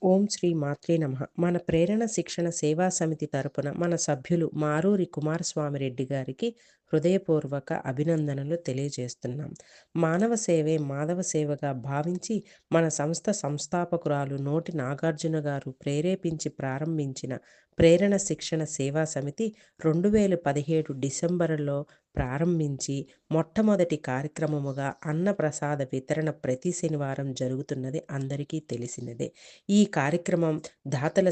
ఓం శ్రీ మాత్రే నమః. మన ప్రేరణ శిక్షణ సేవా సమితి తరపున మన సభ్యులు మారూరి కుమారస్వామి రెడ్డి గారికి హృదయపూర్వక అభినందనలు తెలియజేస్తున్నాం. మానవ సేవే మాధవ సేవగా భావించి మన సంస్థ సంస్థాపకురాలు నోటి నాగార్జున గారు ప్రేరేపించి ప్రారంభించిన ప్రేరణ శిక్షణ సేవా సమితి 2017 డిసెంబరులో ప్రారంభించి మొట్టమొదటి కార్యక్రమముగా అన్నప్రసాద వితరణ ప్రతి శనివారం జరుగుతున్నది అందరికీ తెలిసినదే. ఈ కార్యక్రమం దాతల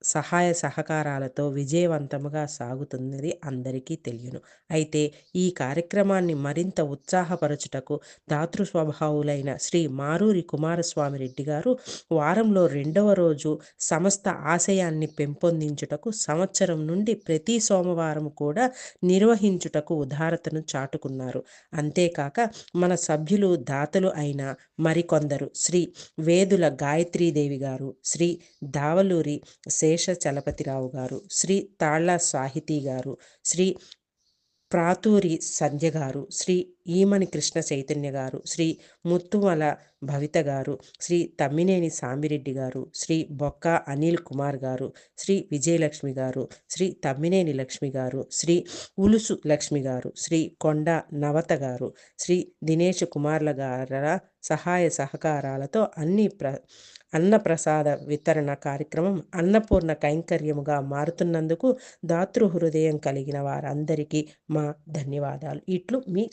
సహాయ సహకారాలతో విజయవంతముగా సాగుతున్నది అందరికీ తెలియను. అయితే ఈ కార్యక్రమాన్ని మరింత ఉత్సాహపరచుటకు దాతృ స్వభావులైన శ్రీ మారూరి కుమారస్వామి రెడ్డి గారు వారంలో రెండవ రోజు సమస్త ఆశయాన్ని పెంపొందించుటకు సంవత్సరం నుండి ప్రతి సోమవారం కూడా నిర్వహించుటకు ఉదారతను చాటుకున్నారు. అంతేకాక మన సభ్యులు దాతలు అయిన మరికొందరు శ్రీ వేదుల గాయత్రీదేవి గారు, శ్రీ దావలూరి శేషచలపతిరావు గారు, శ్రీ తాళ్ళ సాహితీ గారు, శ్రీ ప్రాతూరి సంధ్య గారు, శ్రీ ఈమని కృష్ణ చైతన్య గారు, శ్రీ ముత్తుమల భవిత గారు, శ్రీ తమ్మినేని సామిరెడ్డి గారు, శ్రీ బొక్క అనిల్ కుమార్ గారు, శ్రీ విజయలక్ష్మి గారు, శ్రీ తమ్మినేని లక్ష్మి గారు, శ్రీ ఉలుసు లక్ష్మి గారు, శ్రీ కొండ నవత గారు, శ్రీ దినేష్ కుమార్ల గార సహాయ సహకారాలతో అన్నప్రసాద వితరణ కార్యక్రమం అన్నపూర్ణ కైంకర్యముగా మారుతున్నందుకు దాతృ హృదయం కలిగిన వారందరికీ మా ధన్యవాదాలు. ఇట్లు మీ